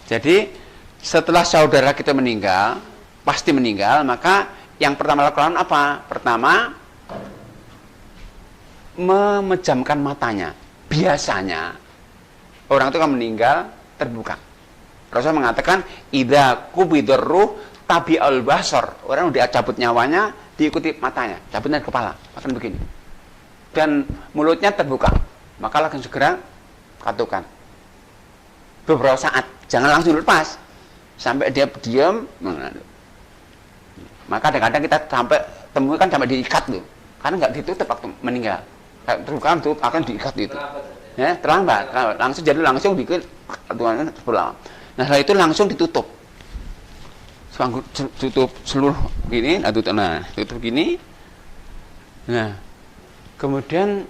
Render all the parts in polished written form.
Jadi setelah saudara kita meninggal, pasti meninggal, maka yang pertama lakukan apa? Pertama, memejamkan matanya. Biasanya orang itu kan meninggal terbuka. Rasul mengatakan, idza qubidur ruh tabi'ul basar. Orang udah cabut nyawanya, diikuti matanya, cabutnya kepala, akan begini. Dan mulutnya terbuka. Maka langsung segera katukan. Beberapa saat, jangan langsung lepas sampai dia diam. Maka kadang-kadang kita sampai temukan sampai diikat loh, karena nggak ditutup waktu meninggal. Terbuka itu akan diikat itu. Ya, terlambat. Langsung jadi langsung diikat. Nah, setelah itu langsung ditutup. Tutup seluruh gini, tutup gini. Nah, kemudian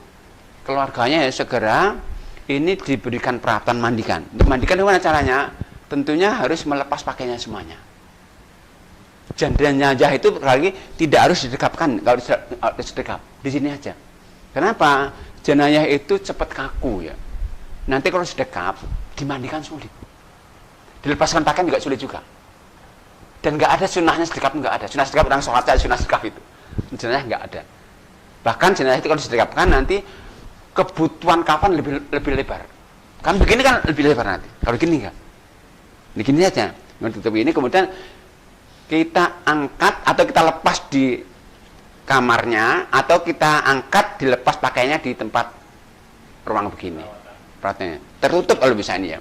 keluarganya ya segera ini diberikan peralatan mandikan. Untuk mandikan gimana caranya? Tentunya harus melepas pakaiannya semuanya. Dan jenazah itu lagi tidak harus didekapkan, kalau harus didekap di sini aja. Kenapa? Jenazah itu cepat kaku ya. Nanti kalau sedekap dimandikan sulit. Dilepaskan pakaian juga sulit juga. Dan nggak ada sunnahnya sedekap, nggak ada. Sunnah sedekap orang sholat saja sunnah sedekap itu. Jenazah nggak ada. Bahkan jenazah itu kalau sedekapkan nanti kebutuhan kafan lebih lebar. Kan begini kan lebih lebar nanti. Kalau gini enggak. Begini aja. Menutup ini kemudian kita angkat atau kita lepas di kamarnya atau kita angkat dilepas pakainya di tempat ruang begini. Perhatiannya. Tertutup kalau bisa ini ya.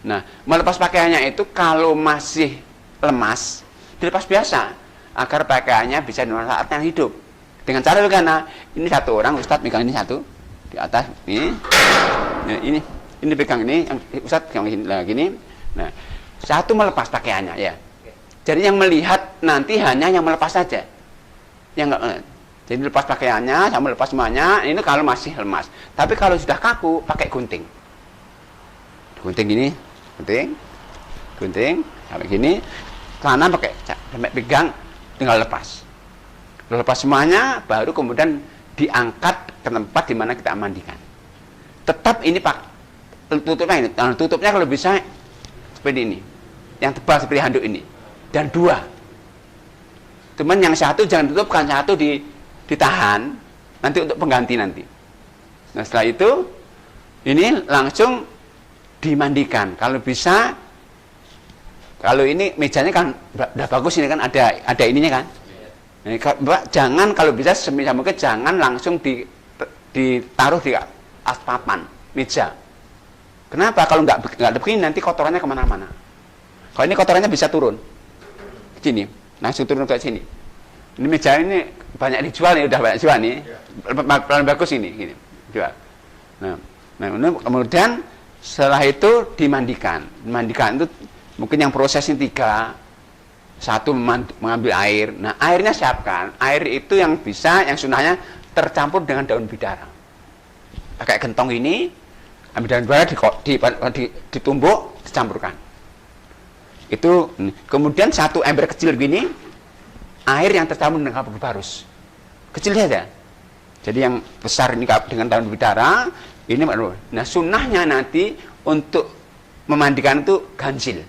Nah, melepas pakaiannya itu kalau masih lemas dilepas biasa agar pakaiannya bisa dimanfaatkan hidup. Dengan cara bagaimana? Ini satu orang Ustadz megang ini satu di atas ini, nah, ini pegang ini, yang Ustadz pegang gini. Nah, satu melepas pakaiannya ya. Jadi yang melihat nanti hanya yang melepas saja, yang enggak. Jadi lepas pakaiannya, sama lepas semuanya. Ini kalau masih lemas. Tapi kalau sudah kaku, pakai gunting. Gunting gini, gunting sampai gini. Celana pakai sampai pegang, tinggal lepas. Lepas semuanya, baru kemudian diangkat ke tempat di mana kita mandikan. Tetap ini pak, tutupnya ini. Nah, tutupnya kalau bisa seperti ini, yang tebal seperti handuk ini, dan dua. Cuman yang satu jangan tutupkan, satu ditahan nanti untuk pengganti nanti. Nah setelah itu ini langsung dimandikan. Kalau bisa, kalau ini mejanya kan udah bagus ini kan ada ininya kan. Nah, jangan kalau bisa sebisa mungkin jangan langsung ditaruh di atas papan meja. Kenapa? Kalau nggak begini nanti kotorannya kemana-mana. Kalau ini kotorannya bisa turun ke sini, langsung turun ke sini. Ini meja ini banyak dijual nih, udah banyak jual nih, paling bagus ini, gini jual. Nah kemudian setelah itu dimandikan. Dimandikan itu mungkin yang prosesnya 3. Satu mengambil air. Nah airnya siapkan. Air itu yang bisa, yang sunnahnya tercampur dengan daun bidara. Pakai gentong ini, ambil daun bidara ditumbuk, dicampurkan. Itu kemudian satu ember kecil begini, air yang tercampur dengan kapur barus. Kecil saja. Jadi yang besar ini dengan daun bidara, ini. Nah sunnahnya nanti untuk memandikan itu ganjil.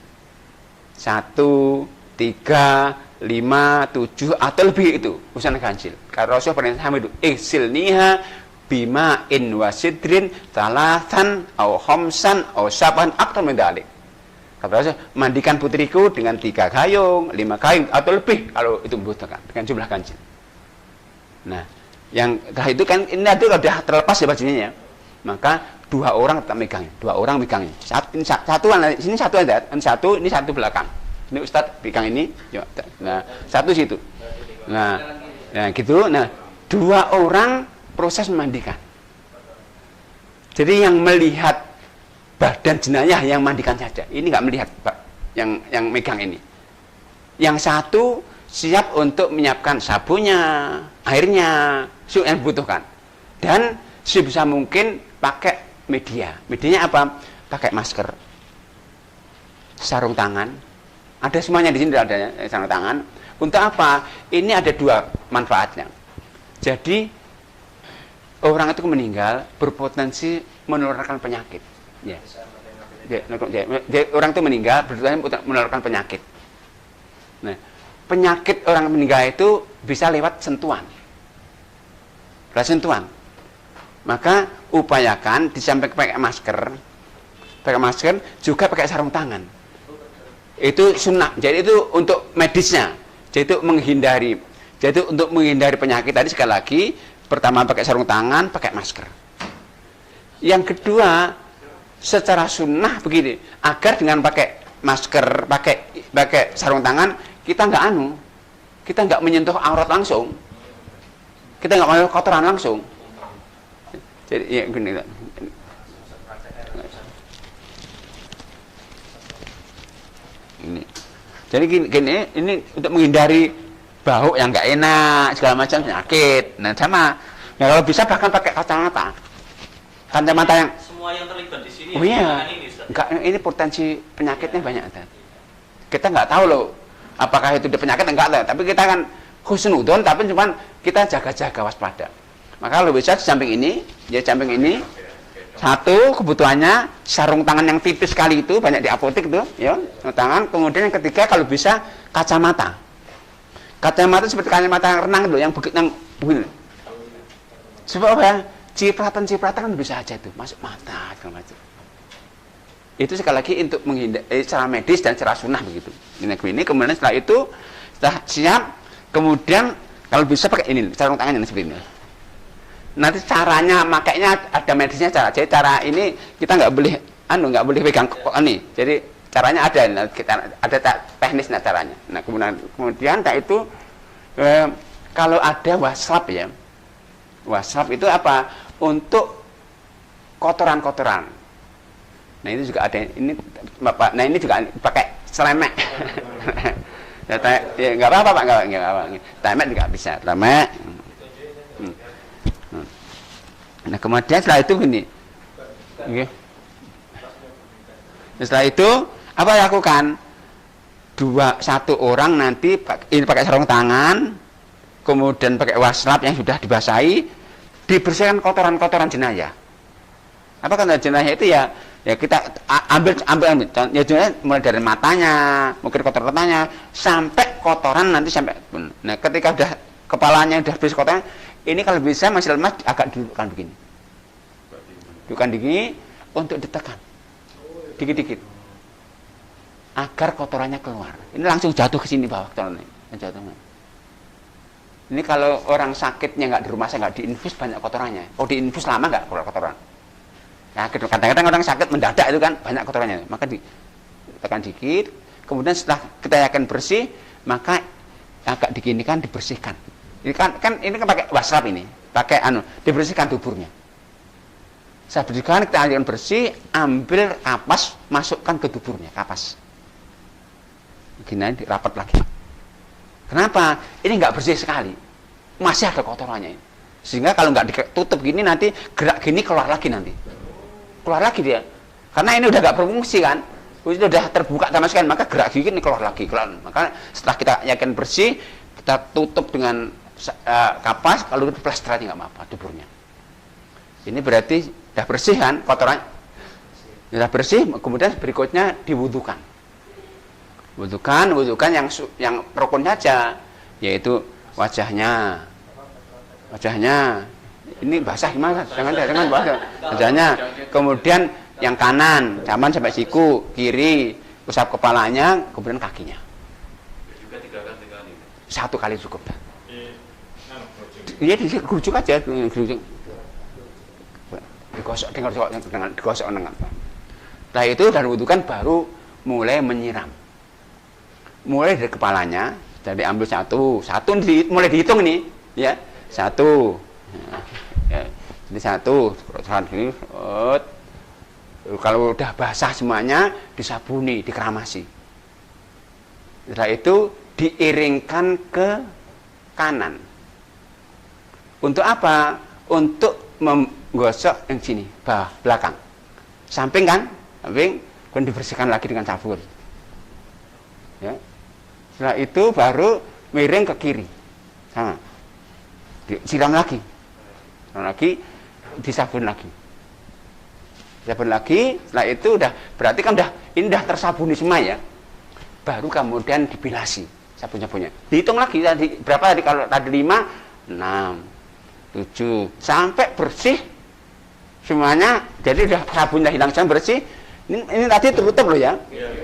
1, 3, 5, 7 atau lebih itu usaha ganjil. Karena Rasul pernah sama itu iksilniha bima in wasidrin talatan au khamsan au saban aktar mendalik. Kata Rasul, mandikan putriku dengan 3 gayung, 5 gayung atau lebih kalau itu membutuhkan dengan jumlah ganjil. Nah, yang itu kan ini sudah terlepas ya bajunya ya. Maka 2 orang tetap megangin, 2 orang megangin. Sini satu ada, ini satu belakang. Ini Ustadz pegang ini, nah satu situ. Nah gitu. Nah 2 orang proses memandikan. Jadi yang melihat badan jenayah yang mandikan saja. Ini nggak melihat yang megang ini. Yang satu siap untuk menyiapkan sabunnya, airnya, yang dibutuhkan. Dan sebisa mungkin pakai media. Medianya apa? Pakai masker, sarung tangan. Ada semuanya di sini ada sarung tangan. Untuk apa? Ini ada 2 manfaatnya. Jadi orang itu meninggal berpotensi menularkan penyakit. Ya. orang itu meninggal berarti menularkan penyakit. Nah, penyakit orang meninggal itu bisa lewat sentuhan. Lewat sentuhan. Maka upayakan di samping pakai masker juga pakai sarung tangan. Itu sunnah. Jadi itu untuk medisnya. Jadi itu menghindari. Jadi untuk menghindari penyakit tadi sekali lagi, pertama pakai sarung tangan, pakai masker. Yang kedua, secara sunnah begini, agar dengan pakai masker, pakai sarung tangan, kita nggak menyentuh aurat langsung, kita nggak menyentuh kotoran langsung. Jadi ya gini. Ini. Jadi gini, ini untuk menghindari bau yang nggak enak, segala macam penyakit. Nah sama, nah kalau bisa bahkan pakai kacamata yang semua yang terlibat di sini. Oh iya, ini potensi penyakitnya banyak. Kita nggak tahu loh, apakah itu penyakit enggak lah. Tapi kita kan husnudon, tapi cuman kita jaga-jaga waspada. Maka kalau bisa di samping ini, satu kebutuhannya sarung tangan yang tipis sekali itu banyak di apotek tuh, ya, sarung tangan. Kemudian yang ketiga kalau bisa kacamata. Kacamata seperti kacamata renang itu yang begitu yang begini. Sebab apa ya? Cipratan kan bisa aja tuh masuk mata segala macam. Itu sekali lagi untuk menghindari secara medis dan secara sunnah begitu. Ini kemudian setelah itu setelah siap, kemudian kalau bisa pakai ini sarung tangan yang seperti ini. Nanti caranya makanya ada medisnya cara. Jadi cara ini kita nggak boleh pegang ini. Jadi caranya ada, kita ada teknisnya caranya. Nah kemudian itu kalau ada waslap ya, waslap itu apa? Untuk kotoran-kotoran. Nah itu juga ada ini Bapak. Nah ini juga pakai selemek. Ya nggak apa-apa Pak, nggak apa-apa. Selemek juga bisa, selemek. Nah kemudian setelah itu gini, okay. Setelah itu apa lakukan? Satu orang nanti ini pakai sarung tangan, kemudian pakai waslap yang sudah dibasahi, dibersihkan kotoran-kotoran jenazah. Apa kotoran jenazah itu ya kita ambil ya jenazah mulai dari matanya, mungkin kotoran matanya sampai kotoran nanti sampai. Nah ketika udah kepalanya udah bersih kotoran, ini kalau bisa masih lemas agak dudukkan begini. Dudukkan begini untuk ditekan. Dikit-dikit. Agar kotorannya keluar. Ini langsung jatuh ke sini bawah kotorannya. Ini kalau orang sakitnya nggak di rumah saya nggak diinfus banyak kotorannya. Oh diinfus lama nggak keluar kotoran. Nah kadang-kadang orang sakit mendadak itu kan banyak kotorannya. Maka ditekan dikit. Kemudian setelah kita yakin bersih, maka agak diginikan dibersihkan. Ini kan ini kan pakai waslap ini, pakai dibersihkan tuburnya. Saya berikan kita akan bersih, ambil kapas, masukkan ke tuburnya, kapas. Begini rapat lagi. Kenapa? Ini nggak bersih sekali, masih ada kotorannya. Sehingga kalau nggak ditutup gini nanti gerak gini keluar lagi nanti, keluar lagi dia. Karena ini udah nggak berfungsi kan, itu udah terbuka sama sekali, maka gerak gini keluar lagi. Maka setelah kita yakin bersih, kita tutup dengan kapas, kalau itu plester aja nggak apa-apa tuburnya. Ini berarti sudah bersih kan kotoran, sudah bersih. Kemudian berikutnya diwudukan. Wudukan yang rukun saja, yaitu wajahnya. Ini basah gimana? Jangan basah. Wajahnya. Kemudian yang kanan, caman sampai siku, kiri, usap kepalanya, kemudian kakinya. Juga 3 kali. 1 kali cukup. Iya digerujuk aja, digosok dengan. Setelah itu dan wudukan baru mulai menyiram. Mulai dari kepalanya, jadi ambil satu mulai dihitung nih, ya 1, ya, ini 1, gini, kalau udah basah semuanya disabuni, dikeramasi. Setelah itu diiringkan ke kanan. Untuk apa? Untuk menggosok yang sini, bawah, belakang. Samping kan? Samping, kemudian dibersihkan lagi dengan sabun. Ya. Setelah itu baru miring ke kiri. Sama. Disiram lagi. Disabun lagi. Sabun lagi, setelah itu udah berarti kan ini udah tersabuni semua ya. Baru kemudian dibilasi sabun-sabunnya. Dihitung lagi tadi berapa tadi, kalau tadi 5, 6, 7 sampai bersih semuanya. Jadi udah sabunnya hilang semua, bersih. Ini tadi tertutup loh ya.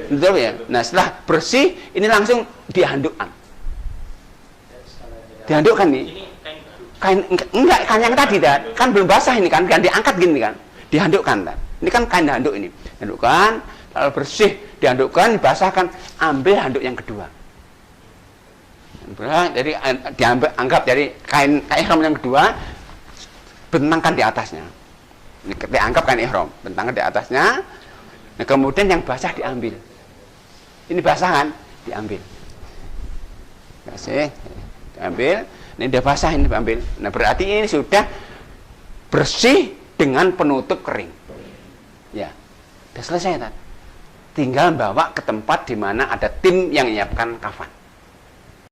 Tutup ya. Nah, setelah bersih ini langsung dihandukkan. Dihandukkan nih. Kain enggak, kain yang tadi kan belum basah ini kan diangkat gini kan. Dihandukkan kan. Ini kan kain handuk ini. Handukkan, kalau bersih dihandukkan, dibasahkan, ambil handuk yang kedua. Jadi anggap dari kain ihram yang kedua, bentangkan di atasnya. Ini dianggap kain ihram, bentangkan di atasnya. Nah, kemudian yang basah diambil. Ini basah kan, diambil. Basah, diambil. Ini udah basah, ini diambil. Nah, berarti ini sudah bersih dengan penutup kering. Ya, sudah selesai kan. Tinggal bawa ke tempat di mana ada tim yang menyiapkan kafan.